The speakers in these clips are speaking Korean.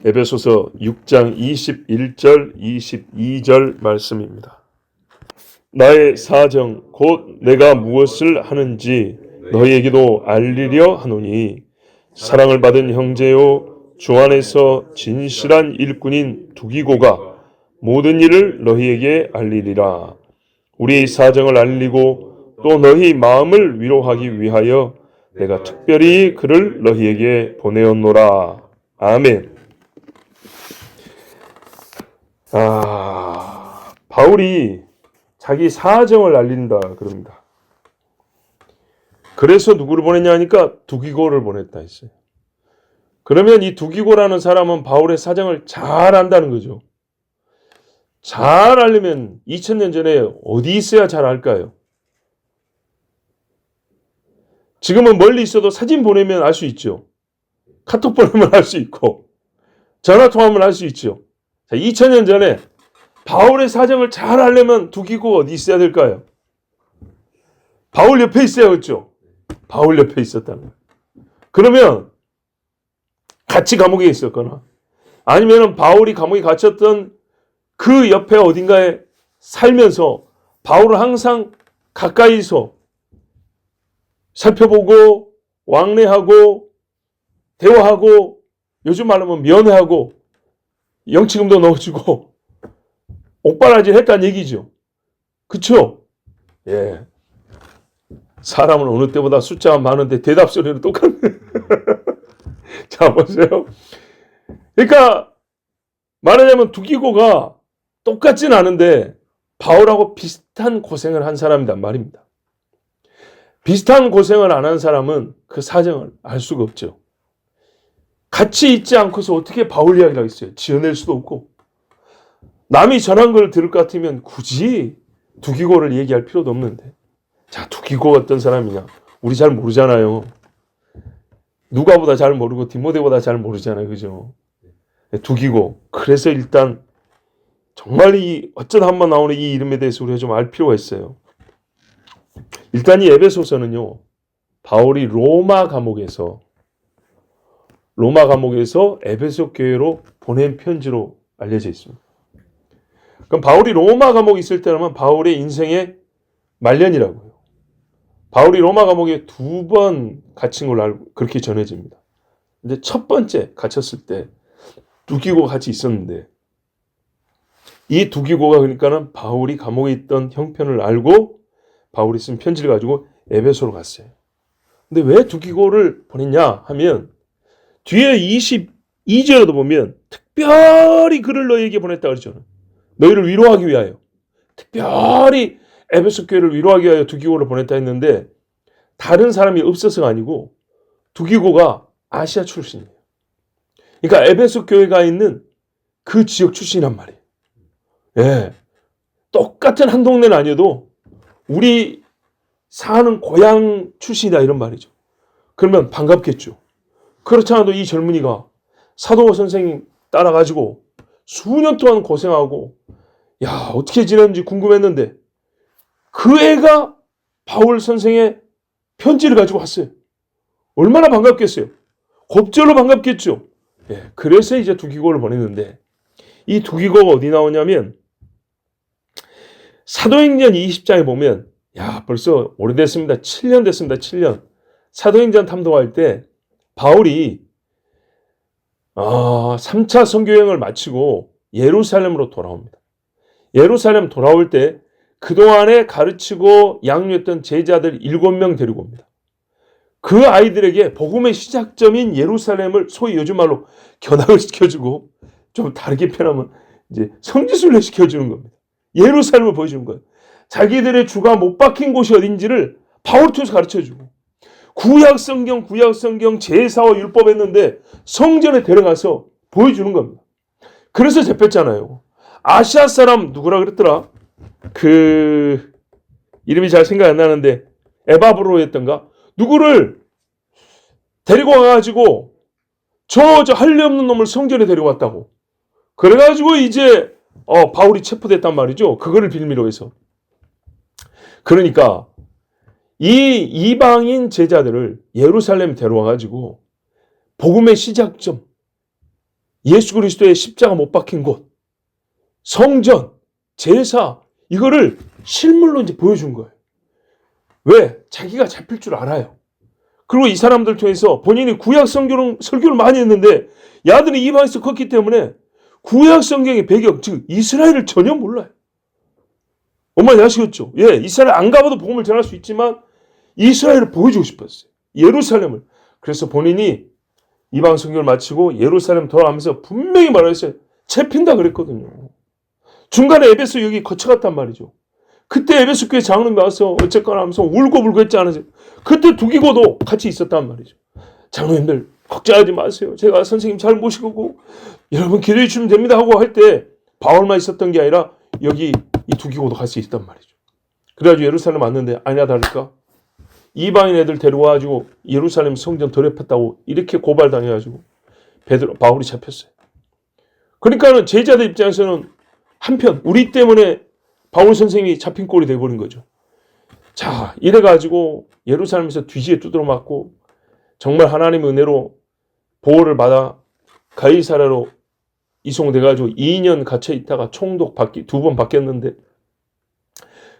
에베소서 6장 21절 22절 말씀입니다. 나의 사정 곧 내가 무엇을 하는지 너희에게도 알리려 하노니 사랑을 받은 형제요 주 안에서 진실한 일꾼인 두기고가 모든 일을 너희에게 알리리라. 우리의 사정을 알리고 또 너희 마음을 위로하기 위하여 내가 특별히 그를 너희에게 보내었노라. 아멘. 바울이 자기 사정을 알린다 그럽니다. 그래서 누구를 보냈냐 하니까 두기고를 보냈다 했어요. 그러면 이 두기고라는 사람은 바울의 사정을 잘 안다는 거죠. 잘 알려면 2000년 전에 어디 있어야 잘 알까요? 지금은 멀리 있어도 사진 보내면 알 수 있죠. 카톡 보내면 알 수 있고 전화 통화하면 알 수 있죠. 자, 2000년 전에 바울의 사정을 잘 알려면 두기고가 어디 있어야 될까요? 바울 옆에 있어야겠죠. 바울 옆에 있었다는 거예요. 그러면 같이 감옥에 있었거나 아니면 바울이 감옥에 갇혔던 그 옆에 어딘가에 살면서 바울을 항상 가까이서 살펴보고 왕래하고 대화하고 요즘 말하면 면회하고 영치금도 넣어주고 옥바라지 했다는 얘기죠. 그쵸? 예. 사람은 어느 때보다 숫자가 많은데 대답 소리는 똑같네. 자, 보세요. 그러니까 말하자면 두기고가 똑같진 않은데 바울하고 비슷한 고생을 한 사람이란 말입니다. 비슷한 고생을 안 한 사람은 그 사정을 알 수가 없죠. 같이 있지 않고서 어떻게 바울 이야기를 하겠어요? 지어낼 수도 없고. 남이 전한 걸 들을 것 같으면 굳이 두기고를 얘기할 필요도 없는데. 자, 두기고가 어떤 사람이냐? 우리 잘 모르잖아요. 누가보다 잘 모르고 디모데보다 잘 모르잖아요. 그죠? 두기고. 그래서 일단 정말 어쩌다 한번 나오는 이 이름에 대해서 우리가 좀 알 필요가 있어요. 일단 이 에베소서는요. 바울이 로마 감옥에서 에베소 교회로 보낸 편지로 알려져 있습니다. 그럼 바울이 로마 감옥에 있을 때라면 바울의 인생의 말년이라고요. 바울이 로마 감옥에 2번 갇힌 걸로 알고 그렇게 전해집니다. 근데 첫 번째 갇혔을 때 두기고가 같이 있었는데 이 두기고가 그러니까는 바울이 감옥에 있던 형편을 알고 바울이 쓴 편지를 가지고 에베소로 갔어요. 근데 왜 두기고를 보냈냐 하면 뒤에 22절에도 보면 특별히 그를 너희에게 보냈다 그러죠. 너희를 위로하기 위하여. 특별히 에베소 교회를 위로하기 위하여 두기고를 보냈다 했는데 다른 사람이 없어서가 아니고 두기고가 아시아 출신이에요. 그러니까 에베소 교회가 있는 그 지역 출신이란 말이에요. 예. 똑같은 한 동네는 아니어도 우리 사는 고향 출신이다 이런 말이죠. 그러면 반갑겠죠. 그렇지 않아도 이 젊은이가 사도 선생님 따라가지고 수년 동안 고생하고 야 어떻게 지냈는지 궁금했는데 그 애가 바울 선생의 편지를 가지고 왔어요. 얼마나 반갑겠어요. 곱절로 반갑겠죠. 예, 그래서 이제 두기고를 보냈는데 이 두기고가 어디 나오냐면 사도행전 20장에 보면 야 벌써 오래됐습니다. 7년 됐습니다. 7년. 사도행전 탐독할 때 바울이 3차 선교여행을 마치고 예루살렘으로 돌아옵니다. 예루살렘 돌아올 때 그동안에 가르치고 양육했던 제자들 7명 데리고 옵니다. 그 아이들에게 복음의 시작점인 예루살렘을 소위 요즘 말로 견학을 시켜주고 좀 다르게 표현하면 이제 성지순례 시켜주는 겁니다. 예루살렘을 보여주는 거예요. 자기들의 주가 못 박힌 곳이 어딘지를 바울 통해서 가르쳐주고 구약 성경 제사와 율법 했는데 성전에 데려가서 보여주는 겁니다. 그래서 잡혔잖아요. 아시아 사람 누구라 그랬더라? 그 이름이 잘 생각이 안 나는데 에바브로였던가? 누구를 데리고 와가지고 저 할례 없는 놈을 성전에 데려왔다고. 그래가지고 이제 바울이 체포됐단 말이죠. 그거를 빌미로 해서. 그러니까 이 이방인 제자들을 예루살렘 데려와가지고 복음의 시작점, 예수 그리스도의 십자가 못 박힌 곳, 성전, 제사, 이거를 실물로 이제 보여준 거예요. 왜? 자기가 잡힐 줄 알아요. 그리고 이 사람들 통해서 본인이 구약 설교를 많이 했는데 야들이 이방에서 컸기 때문에 구약 성경의 배경, 즉 이스라엘을 전혀 몰라요. 엄마 아시겠죠? 예, 이스라엘 안 가봐도 복음을 전할 수 있지만 이스라엘을 보여주고 싶었어요. 예루살렘을. 그래서 본인이 이방 선교를 마치고 예루살렘 돌아가면서 분명히 말했어요. 채핀다 그랬거든요. 중간에 에베소 여기 거쳐갔단 말이죠. 그때 에베소 교회 장로님이 와서 어쨌거나 하면서 울고불고 했지 않으세요? 그때 두기고도 같이 있었단 말이죠. 장로님들 걱정하지 마세요. 제가 선생님 잘 모시고 여러분 기도해 주시면 됩니다 하고 할 때 바울만 있었던 게 아니라 여기 이 두기고도 같이 있단 말이죠. 그래가지고 예루살렘 왔는데 아니나 다를까 이방인 애들 데려와가지고 예루살렘 성전 더럽혔다고 이렇게 고발당해가지고 바울이 잡혔어요. 그러니까는 제자들 입장에서는 한편 우리 때문에 바울 선생님이 잡힌 꼴이 돼버린 거죠. 자, 이래가지고 예루살렘에서 뒤지게 두드러 맞고 정말 하나님의 은혜로 보호를 받아 가이사랴로 이송돼가지고 2년 갇혀 있다가 총독 2번 바뀌었는데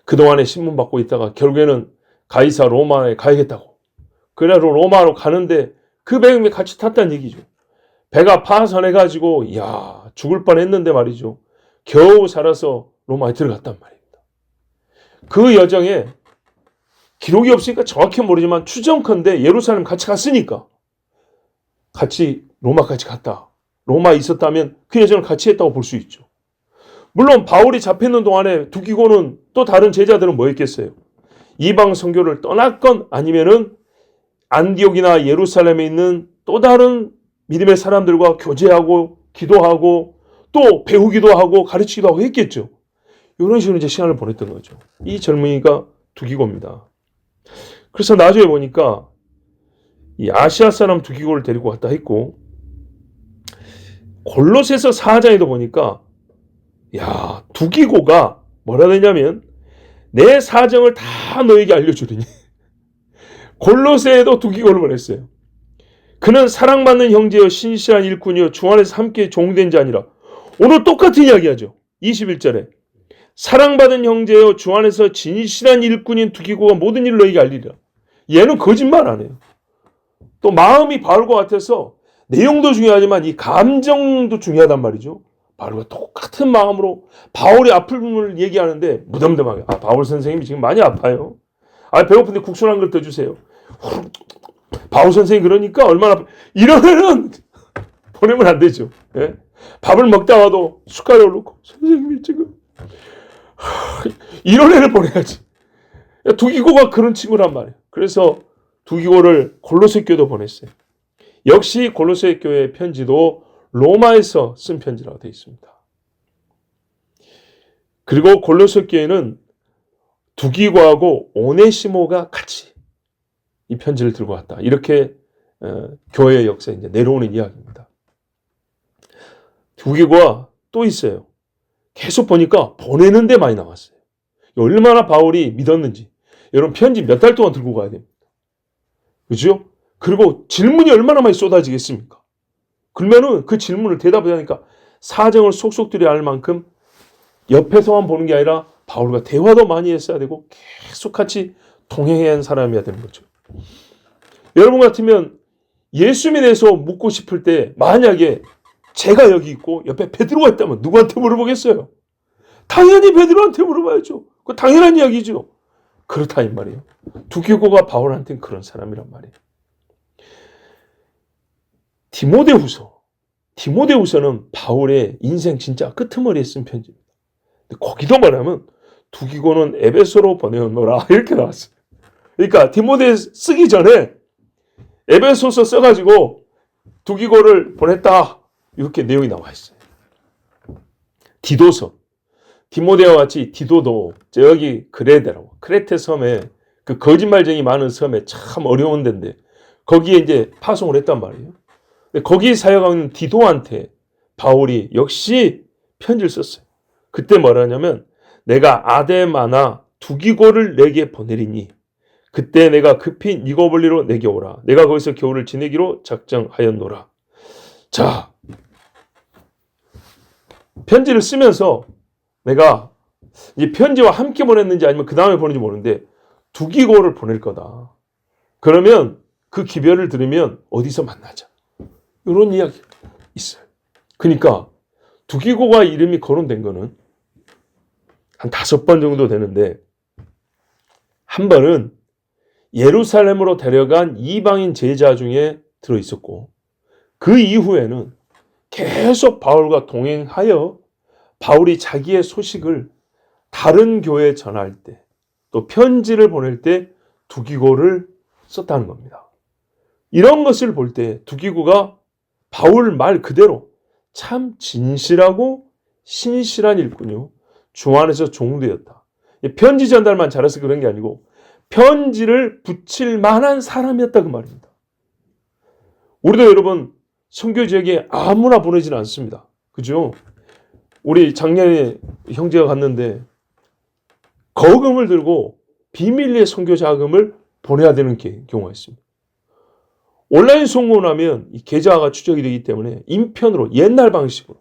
그동안에 신문 받고 있다가 결국에는 가이사 로마에 가야겠다고. 그래서 로마로 가는데 그 배에 같이 탔다는 얘기죠. 배가 파선해가지고 이야 죽을 뻔했는데 말이죠. 겨우 살아서 로마에 들어갔단 말입니다. 그 여정에 기록이 없으니까 정확히 모르지만 추정컨대 예루살렘 같이 갔으니까 같이 로마까지 갔다. 로마에 있었다면 그 여정을 같이 했다고 볼 수 있죠. 물론 바울이 잡혀있는 동안에 두기고는 또 다른 제자들은 뭐 했겠어요? 이방 선교를 떠났건 아니면은 안디옥이나 예루살렘에 있는 또 다른 믿음의 사람들과 교제하고 기도하고 또 배우기도 하고 가르치기도 하고 했겠죠. 이런 식으로 이제 시간을 보냈던 거죠. 이 젊은이가 두기고입니다. 그래서 나중에 보니까 이 아시아 사람 두기고를 데리고 왔다 했고 골로새서 4장에도 보니까 야 두기고가 뭐라 했냐면 내 사정을 다 너에게 알려주리니 골로새에도 두기고를 보냈어요. 그는 사랑받는 형제여 신실한 일꾼이여 주 안에서 함께 종된 자니라. 오늘 똑같은 이야기하죠. 21절에 사랑받은 형제여 주 안에서 진실한 일꾼인 두기고가 모든 일을 너에게 알리리라. 얘는 거짓말 안 해요. 또 마음이 바울과 같아서 내용도 중요하지만 이 감정도 중요하단 말이죠. 바울과 똑같은 마음으로 바울의 아픔을 얘기하는데 무덤덤하게 바울 선생님이 지금 많이 아파요. 배고픈데 국수 한 그릇 더 주세요. 바울 선생님이 그러니까 얼마나 이러면은 보내면 안 되죠. 예? 밥을 먹다가도 숟가락을 놓고 선생님이 지금 이런 애를 보내야지. 두기고가 그런 친구란 말이에요. 그래서 두기고를 골로새 교회도 보냈어요. 역시 골로새 교회 편지도 로마에서 쓴 편지라고 되어 있습니다. 그리고 골로새 교회는 두기고하고 오네시모가 같이 이 편지를 들고 왔다. 이렇게 교회의 역사에 이제 내려오는 이야기입니다. 두기고가 또 있어요. 계속 보니까 보내는 데 많이 나왔어요. 얼마나 바울이 믿었는지. 여러분 편지 몇 달 동안 들고 가야 됩니다. 그죠? 그리고 질문이 얼마나 많이 쏟아지겠습니까? 그러면은 그 질문을 대답하니까 사정을 속속들이 알 만큼 옆에서만 보는 게 아니라 바울과 대화도 많이 했어야 되고 계속 같이 동행해야 하는 사람이어야 되는 거죠. 여러분 같으면 예수님에 대해서 묻고 싶을 때 만약에 제가 여기 있고 옆에 베드로가 있다면 누구한테 물어보겠어요? 당연히 베드로한테 물어봐야죠. 그거 당연한 이야기죠. 그렇다 이 말이에요. 두기고가 바울한테는 그런 사람이란 말이에요. 디모데후서는 바울의 인생 진짜 끄트머리에 쓴 편지입니다. 근데 거기도 말하면 두기고는 에베소로 보내었노라 이렇게 나왔어요. 그러니까 디모데 쓰기 전에 에베소서 써가지고 두기고를 보냈다 이렇게 내용이 나와 있어요. 디도서 디모데와 같이 디도도 저기 크레테 섬에 그 거짓말쟁이 많은 섬에 참 어려운 데인데 거기에 이제 파송을 했단 말이에요. 근데 거기 사역하고 있는 디도한테 바울이 역시 편지를 썼어요. 그때 뭐라 하냐면 내가 아데마나 두기고를 내게 보내리니 그때 내가 급히 니고볼리로 내게 오라. 내가 거기서 겨울을 지내기로 작정하였노라. 자, 편지를 쓰면서 내가 이 편지와 함께 보냈는지 아니면 그 다음에 보냈는지 모르는데 두기고를 보낼 거다. 그러면 그 기별을 들으면 어디서 만나자. 이런 이야기 있어요. 그러니까 두기고가 이름이 거론된 거는 한 5번 정도 되는데 한 번은 예루살렘으로 데려간 이방인 제자 중에 들어있었고 그 이후에는 계속 바울과 동행하여 바울이 자기의 소식을 다른 교회에 전할 때 또 편지를 보낼 때 두기고를 썼다는 겁니다. 이런 것을 볼 때 두기고가 바울 말 그대로 참 진실하고 신실한 일꾼이요 주 안에서 종되었다. 편지 전달만 잘해서 그런 게 아니고 편지를 붙일 만한 사람이었다 그 말입니다. 우리도 여러분 선교 지역에 아무나 보내지는 않습니다. 그죠? 우리 작년에 형제가 갔는데 거금을 들고 비밀리에 선교 자금을 보내야 되는 경우가 있습니다. 온라인 송고하면 이 계좌가 추적이 되기 때문에 인편으로 옛날 방식으로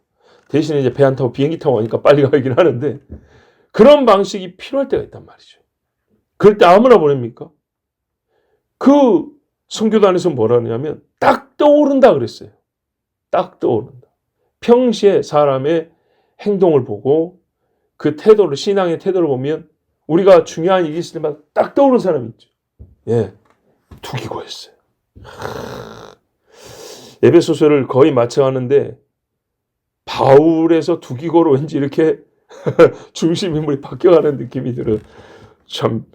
대신에 이제 배 안 타고 비행기 타고 가니까 빨리 가긴 하는데 그런 방식이 필요할 때가 있단 말이죠. 그럴 때 아무나 보냅니까? 그 선교단에서 뭐라 하냐면 딱 떠오른다 그랬어요. 딱 떠오른다. 평시에 사람의 행동을 보고 그 태도를 신앙의 태도를 보면 우리가 중요한 일이 있을 때마다 딱 떠오르는 사람이 있죠. 예, 두기고였어요. 에베소서를 거의 마쳐가는데 바울에서 두기고로 왠지 이렇게 중심인물이 바뀌어가는 느낌이 들어요. 참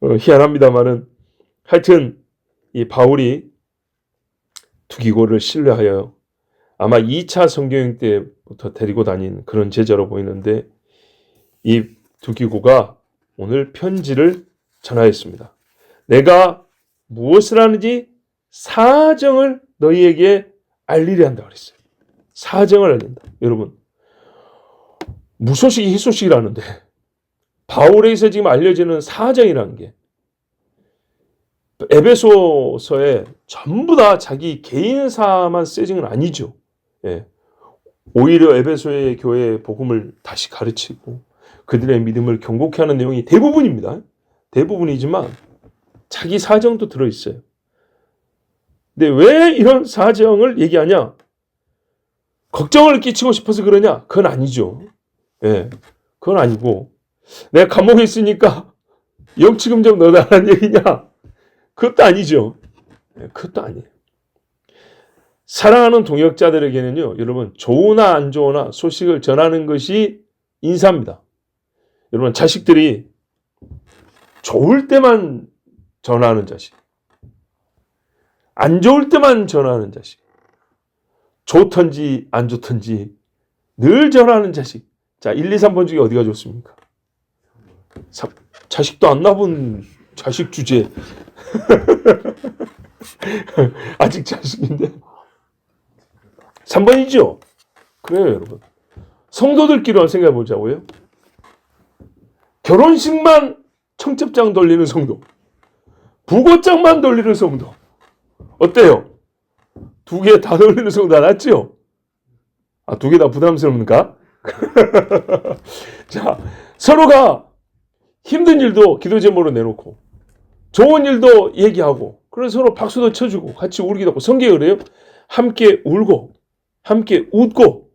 희한합니다만은 하여튼 이 바울이 두기고를 신뢰하여 아마 2차 성교행 때부터 데리고 다닌 그런 제자로 보이는데 이 두기고가 오늘 편지를 전하였습니다. 내가 무엇을 하는지 사정을 너희에게 알리려 한다 그랬어요. 사정을 알린다. 여러분 무소식이 희소식이라는데 바울에서 지금 알려지는 사정이라는 게 에베소서에 전부 다 자기 개인사만 쓰여진 건 아니죠. 예. 오히려 에베소의 교회의 복음을 다시 가르치고 그들의 믿음을 견고케 하는 내용이 대부분입니다. 대부분이지만 자기 사정도 들어있어요. 근데 왜 이런 사정을 얘기하냐? 걱정을 끼치고 싶어서 그러냐? 그건 아니죠. 예, 그건 아니고 내가 감옥에 있으니까 영치금 좀 넣어달라는 얘기냐? 그것도 아니죠. 예, 그것도 아니에요. 사랑하는 동역자들에게는요, 여러분 좋으나 안 좋으나 소식을 전하는 것이 인사입니다. 여러분 자식들이 좋을 때만 전하는 자식, 안 좋을 때만 전하는 자식, 좋던지 안 좋던지 늘 전하는 자식. 자, 1, 2, 3번 중에 어디가 좋습니까? 자식도 안 낳은 자식 주제. 아직 자식인데. 3번이죠? 그래요, 여러분. 성도들끼리 한번 생각해 보자고요. 결혼식만 청첩장 돌리는 성도, 부고장만 돌리는 성도. 어때요? 2개 다 돌리는 성도 낫죠? 아, 2개 다 부담스럽니까? 자, 서로가 힘든 일도 기도 제목으로 내놓고 좋은 일도 얘기하고 그래서 서로 박수도 쳐주고 같이 울기도 하고 성경에 그래요. 함께 울고 함께 웃고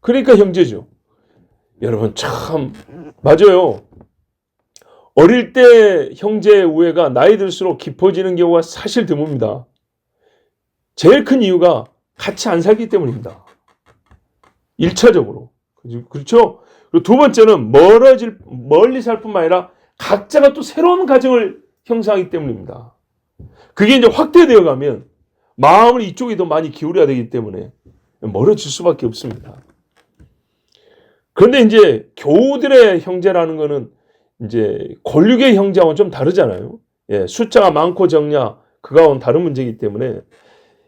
그러니까 형제죠. 여러분 참 맞아요. 어릴 때 형제의 우애가 나이 들수록 깊어지는 경우가 사실 드뭅니다. 제일 큰 이유가 같이 안 살기 때문입니다. 1차적으로. 그렇죠? 그리고 두 번째는 멀리 살 뿐만 아니라 각자가 또 새로운 가정을 형성하기 때문입니다. 그게 이제 확대되어 가면 마음을 이쪽에 더 많이 기울여야 되기 때문에 멀어질 수밖에 없습니다. 그런데 이제 교우들의 형제라는 거는 이제 권력의 형제와는 좀 다르잖아요. 예, 숫자가 많고 적냐 그거와는 다른 문제이기 때문에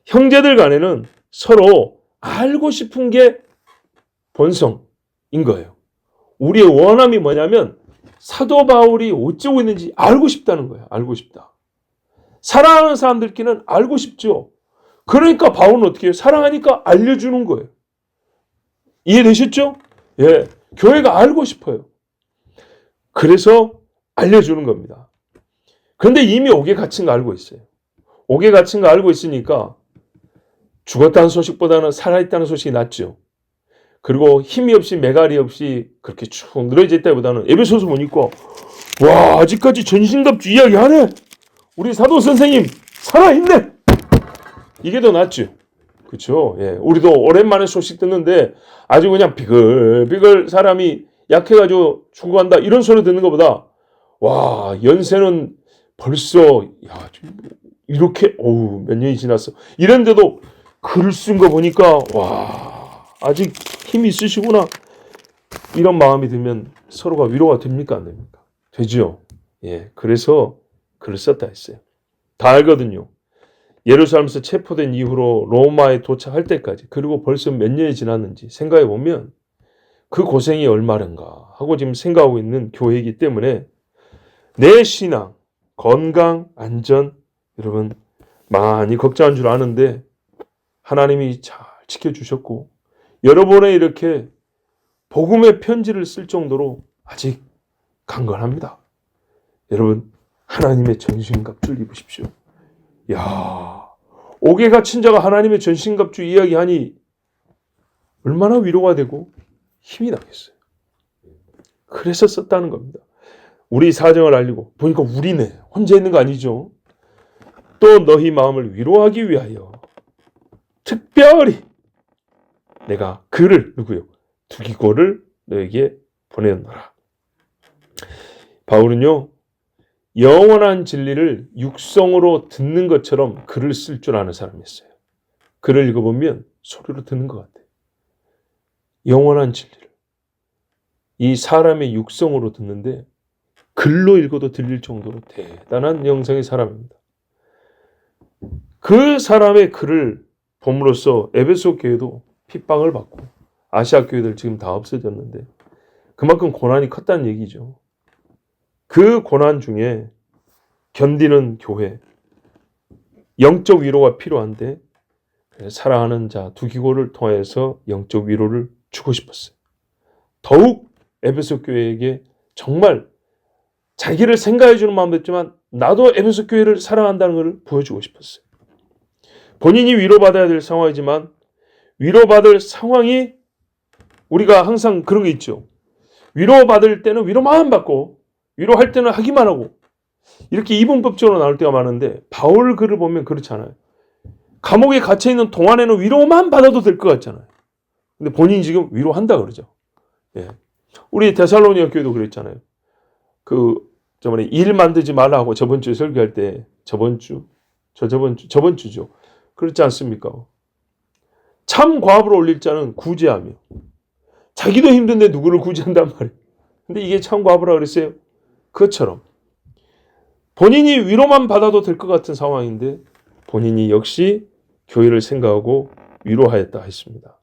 형제들 간에는 서로 알고 싶은 게 본성인 거예요. 우리의 원함이 뭐냐면 사도 바울이 어쩌고 있는지 알고 싶다는 거예요. 알고 싶다. 사랑하는 사람들끼리는 알고 싶죠. 그러니까 바울은 어떻게 해요? 사랑하니까 알려주는 거예요. 이해되셨죠? 예, 교회가 알고 싶어요. 그래서 알려주는 겁니다. 그런데 이미 옥에 갇힌 거 알고 있어요. 옥에 갇힌 거 알고 있으니까 죽었다는 소식보다는 살아있다는 소식이 낫죠. 그리고 힘이 없이 메가리 없이 그렇게 쭉 늘어져 있다기보다는 에베소서 보니까 와 아직까지 전신갑주 이야기하네. 우리 사도 선생님 살아있네. 이게 더 낫죠. 그렇죠. 예, 우리도 오랜만에 소식 듣는데 아주 그냥 비글비글 사람이 약해가지고 죽어간다 이런 소리 듣는 것보다 와 연세는 벌써 야 이렇게 몇 년이 지났어 이런데도 글을 쓴 거 보니까 와 아직 힘이 있으시구나 이런 마음이 들면 서로가 위로가 됩니까 안 됩니까? 되죠. 예, 그래서 글을 썼다 했어요. 다 알거든요. 예루살렘에서 체포된 이후로 로마에 도착할 때까지 그리고 벌써 몇 년이 지났는지 생각해 보면 그 고생이 얼마인가 하고 지금 생각하고 있는 교회이기 때문에 내 신앙, 건강, 안전 여러분 많이 걱정한 줄 아는데 하나님이 잘 지켜주셨고 여러분의 이렇게 복음의 편지를 쓸 정도로 아직 강건합니다. 여러분 하나님의 전신갑주를 입으십시오. 야, 옥에 갇힌 자가 하나님의 전신갑주 이야기하니 얼마나 위로가 되고 힘이 나겠어요. 그래서 썼다는 겁니다. 우리 사정을 알리고 보니까 우리네 혼자 있는 거 아니죠. 또 너희 마음을 위로하기 위하여 특별히 내가 그를 누구요? 두기고를 너에게 보내노라. 바울은요. 영원한 진리를 육성으로 듣는 것처럼 글을 쓸 줄 아는 사람이었어요. 글을 읽어보면 소리로 듣는 것 같아요. 영원한 진리를. 이 사람의 육성으로 듣는데 글로 읽어도 들릴 정도로 대단한 영성의 사람입니다. 그 사람의 글을 봄으로써 에베소 교회도 핍박을 받고 아시아 교회들 지금 다 없어졌는데 그만큼 고난이 컸다는 얘기죠. 그 고난 중에 견디는 교회, 영적 위로가 필요한데 사랑하는 자 두기고를 통해서 영적 위로를 주고 싶었어요. 더욱 에베소 교회에게 정말 자기를 생각해 주는 마음도 있지만 나도 에베소 교회를 사랑한다는 것을 보여주고 싶었어요. 본인이 위로받아야 될 상황이지만 위로받을 상황이 우리가 항상 그런 게 있죠. 위로받을 때는 위로만 받고 위로할 때는 하기만 하고 이렇게 이분법적으로 나올 때가 많은데 바울 글을 보면 그렇잖아요. 감옥에 갇혀있는 동안에는 위로만 받아도 될 것 같잖아요. 근데 본인이 지금 위로한다 그러죠. 예. 우리 데살로니가 교회도 그랬잖아요. 저번에 일 만들지 말라고 저번 주에 설교할 때 저번 주죠. 그렇지 않습니까? 참 과업을 올릴 자는 구제하며 자기도 힘든데 누구를 구제한단 말이에요. 근데 이게 참 과업이라고 그랬어요. 그것처럼 본인이 위로만 받아도 될 것 같은 상황인데 본인이 역시 교회를 생각하고 위로하였다 했습니다.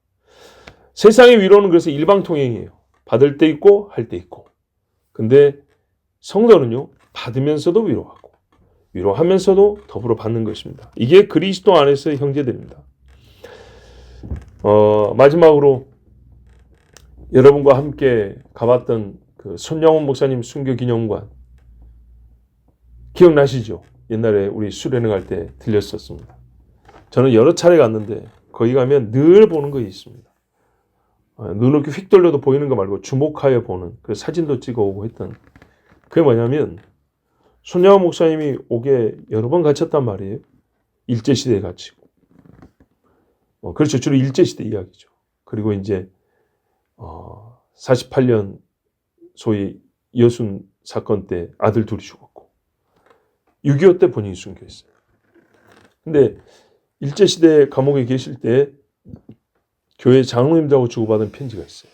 세상의 위로는 그래서 일방통행이에요. 받을 때 있고 할 때 있고. 근데 성도는요. 받으면서도 위로하고 위로하면서도 더불어 받는 것입니다. 이게 그리스도 안에서의 형제들입니다. 마지막으로 여러분과 함께 가봤던 그 손영훈 목사님 순교기념관 기억나시죠? 옛날에 우리 수련회 갈 때 들렸었습니다. 저는 여러 차례 갔는데 거기 가면 늘 보는 거 있습니다. 눈을 이렇게 휙 돌려도 보이는 거 말고 주목하여 보는 그 사진도 찍어오고 했던 그게 뭐냐면 손영훈 목사님이 옥에 여러 번 갇혔단 말이에요. 일제시대에 갇히고 그렇죠. 주로 일제시대 이야기죠. 그리고 이제 48년 소위 여순 사건 때 아들 둘이 죽었고 6.25 때 본인이 순교했어요. 근데 일제시대 감옥에 계실 때 교회 장로님들하고 주고받은 편지가 있어요.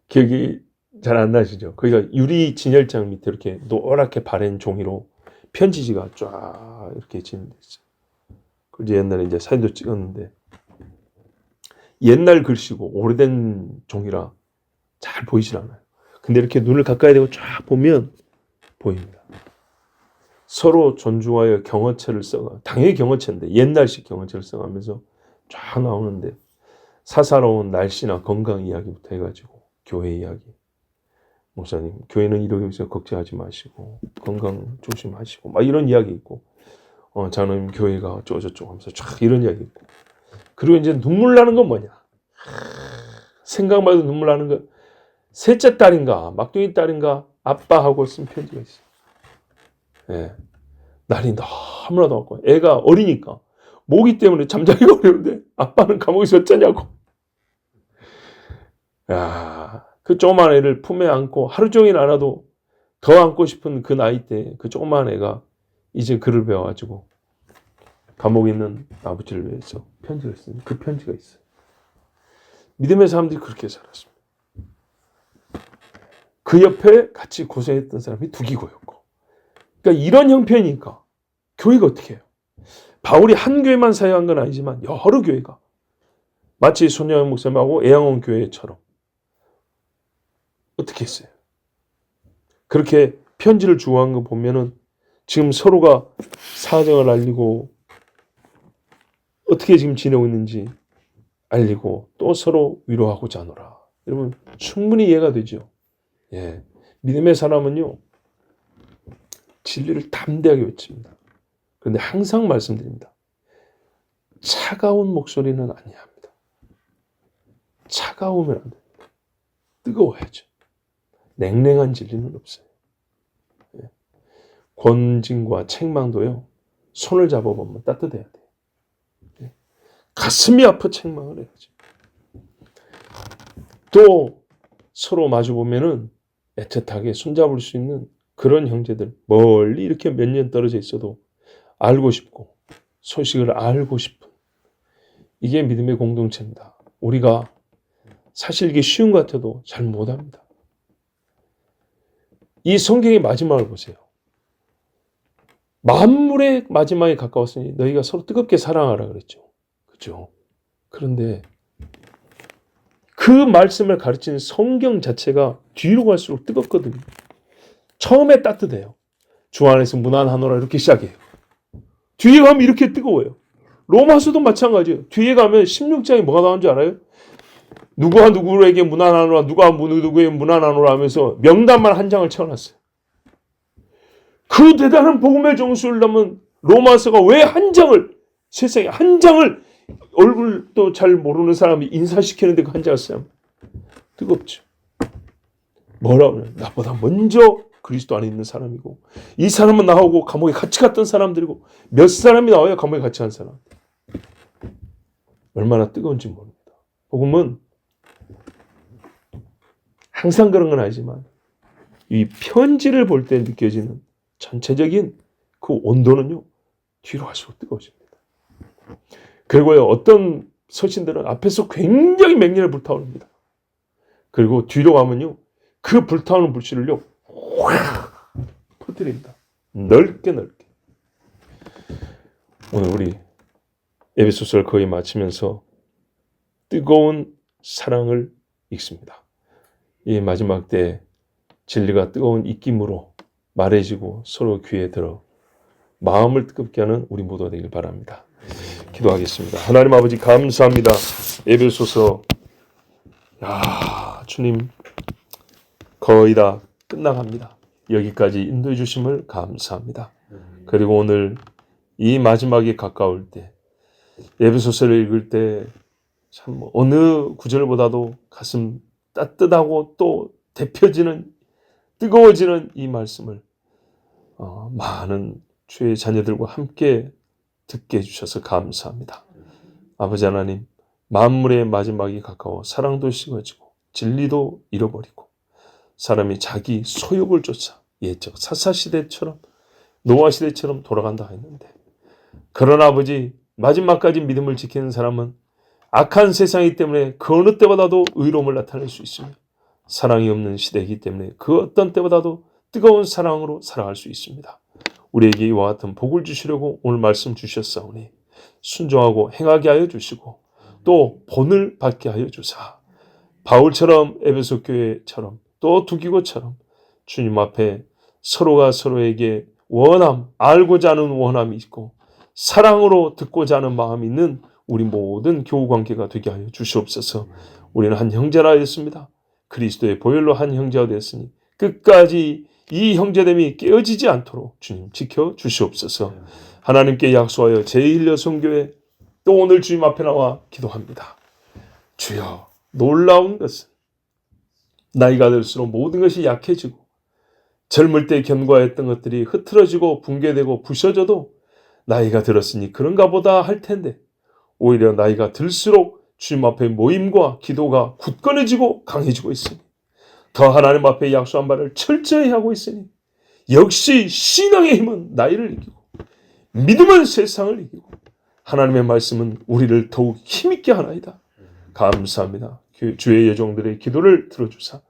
기억이 잘 안 나시죠? 거기가 유리 진열장 밑에 이렇게 노랗게 바랜 종이로 편지지가 쫙 이렇게 진행돼 있어요. 그래서 옛날에 이제 사진도 찍었는데 옛날 글씨고 오래된 종이라 잘 보이질 않아요. 근데 이렇게 눈을 가까이 대고 쫙 보면 보입니다. 서로 존중하여 경어체를 써가 당연히 경어체인데 옛날식 경어체를 써가면서 쫙 나오는데 사사로운 날씨나 건강 이야기부터 해가지고 교회 이야기. 목사님, 교회는 이러기 위해서 걱정하지 마시고 건강 조심하시고 막 이런 이야기 있고, 장로님 교회가 어쩌고저쩌고 하면서 쫙 이런 이야기 있고, 그리고 이제 눈물 나는 건 뭐냐? 생각만 해도 눈물 나는 거. 셋째 딸인가 막둥이 딸인가 아빠하고 쓴 편지가 있어. 예. 날이 너무나도 없고 애가 어리니까 모기 때문에 잠자기가 어려운데 아빠는 감옥에서 어쩌냐고. 야, 그 조그만 애를 품에 안고 하루 종일 안아도 더 안고 싶은 그 나이 때 그 조그만 애가 이제 글을 배워가지고 감옥에 있는 아버지를 위해서 편지를 쓰는 그 편지가 있어요. 믿음의 사람들이 그렇게 살았습니다. 그 옆에 같이 고생했던 사람이 두기고였고. 그러니까 이런 형편이니까 교회가 어떻게 해요? 바울이 한 교회만 사역한 건 아니지만 여러 교회가 마치 손영현 목사님하고 애양원 교회처럼 어떻게 했어요? 그렇게 편지를 주고한 거 보면은 지금 서로가 사정을 알리고 어떻게 지금 지내고 있는지 알리고 또 서로 위로하고자 하노라. 여러분 충분히 이해가 되죠? 예, 믿음의 사람은요 진리를 담대하게 외칩니다. 그런데 항상 말씀드립니다. 차가운 목소리는 아니야 합니다. 차가우면 안 됩니다. 뜨거워야죠. 냉랭한 진리는 없어요. 예. 권징과 책망도요 손을 잡아보면 따뜻해야 돼요. 예. 가슴이 아파 책망을 해야죠. 또 서로 마주보면은 애틋하게 손잡을 수 있는 그런 형제들, 멀리 이렇게 몇 년 떨어져 있어도 알고 싶고 소식을 알고 싶은, 이게 믿음의 공동체입니다. 우리가 사실 이게 쉬운 것 같아도 잘 못합니다. 이 성경의 마지막을 보세요. 만물의 마지막에 가까웠으니 너희가 서로 뜨겁게 사랑하라 그랬죠. 그렇죠? 그런데 그 말씀을 가르치는 성경 자체가 뒤로 갈수록 뜨겁거든요. 처음에 따뜻해요. 주 안에서 무난하노라 이렇게 시작해요. 뒤에 가면 이렇게 뜨거워요. 로마서도 마찬가지예요. 뒤에 가면 16장에 뭐가 나오는 줄 알아요? 누구와 누구에게 무난하노라, 누가 누구에게 무난하노라 하면서 명단만 한 장을 채워놨어요. 그 대단한 복음의 정수를 담은 로마서가 왜 한 장을, 세상에 한 장을 얼굴도 잘 모르는 사람이 인사시키는데 그 한 장을 쓰면 뜨겁죠. 뭐라고 하면 나보다 먼저 그리스도 안에 있는 사람이고 이 사람은 나하고 감옥에 같이 갔던 사람들이고 몇 사람이 나와야 감옥에 같이 간 사람. 얼마나 뜨거운지 모릅니다. 복음은 항상 그런 건 아니지만 이 편지를 볼 때 느껴지는 전체적인 그 온도는요 뒤로 갈수록 뜨거워집니다. 그리고요 어떤 서신들은 앞에서 굉장히 맹렬히 불타오릅니다. 그리고 뒤로 가면요 그 불타오는 불씨를요 확 퍼뜨립니다. 넓게. 오늘 우리 에베소서를 거의 마치면서 뜨거운 사랑을 읽습니다. 이 마지막 때 진리가 뜨거운 입김으로 말해지고 서로 귀에 들어 마음을 뜨겁게 하는 우리 모두가 되길 바랍니다. 기도하겠습니다. 하나님 아버지 감사합니다. 에베소서 주님 거의 다 끝나갑니다. 여기까지 인도해 주심을 감사합니다. 그리고 오늘 이 마지막에 가까울 때 에베소서를 읽을 때 참 어느 구절보다도 가슴 따뜻하고 또 데펴지는 뜨거워지는 이 말씀을 많은 주의 자녀들과 함께 듣게 해주셔서 감사합니다. 아버지 하나님, 만물의 마지막이 가까워 사랑도 식어지고 진리도 잃어버리고 사람이 자기 소욕을 쫓아 옛적 사사시대처럼 노아시대처럼 돌아간다 했는데, 그러나 아버지 마지막까지 믿음을 지키는 사람은 악한 세상이기 때문에 그 어느 때보다도 의로움을 나타낼 수 있으며 사랑이 없는 시대이기 때문에 그 어떤 때보다도 뜨거운 사랑으로 살아갈 수 있습니다. 우리에게 이와 같은 복을 주시려고 오늘 말씀 주셨사오니 순종하고 행하게 하여 주시고 또 본을 받게 하여 주사 바울처럼 에베소 교회처럼 또 두기고처럼 주님 앞에 서로가 서로에게 알고자 하는 원함이 있고 사랑으로 듣고자 하는 마음이 있는 우리 모든 교우 관계가 되게 하여 주시옵소서. 우리는 한 형제라 하였습니다. 그리스도의 보혈로 한 형제가 되었으니 끝까지 이 형제됨이 깨어지지 않도록 주님 지켜 주시옵소서. 하나님께 약속하여 제1여성교회 또 오늘 주님 앞에 나와 기도합니다. 주여, 놀라운 것은 나이가 들수록 모든 것이 약해지고 젊을 때 견고했던 것들이 흐트러지고 붕괴되고 부셔져도 나이가 들었으니 그런가 보다 할 텐데 오히려 나이가 들수록 주님 앞에 모임과 기도가 굳건해지고 강해지고 있으니 더 하나님 앞에 약속한 바를 철저히 하고 있으니 역시 신앙의 힘은 나이를 이기고 믿음은 세상을 이기고 하나님의 말씀은 우리를 더욱 힘있게 하나이다. 감사합니다. 주의 여종들의 기도를 들어주사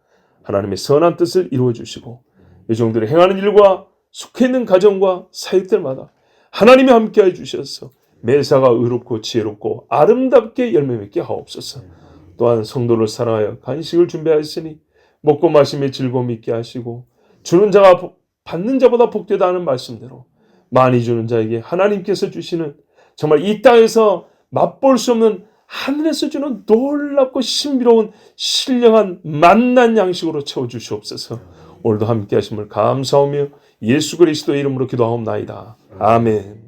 하나님의 선한 뜻을 이루어주시고 여종들이 행하는 일과 속해있는 가정과 사역들마다 하나님이 함께해 주셔서 매사가 의롭고 지혜롭고 아름답게 열매 맺게 하옵소서. 또한 성도를 사랑하여 간식을 준비하였으니 먹고 마심에 즐거움 있게 하시고 주는 자가 받는 자보다 복되다 하는 말씀대로 많이 주는 자에게 하나님께서 주시는 정말 이 땅에서 맛볼 수 없는 하늘에서 주는 놀랍고 신비로운 신령한 만난 양식으로 채워주시옵소서. 오늘도 함께 하심을 감사하며 예수 그리스도의 이름으로 기도하옵나이다. 아멘.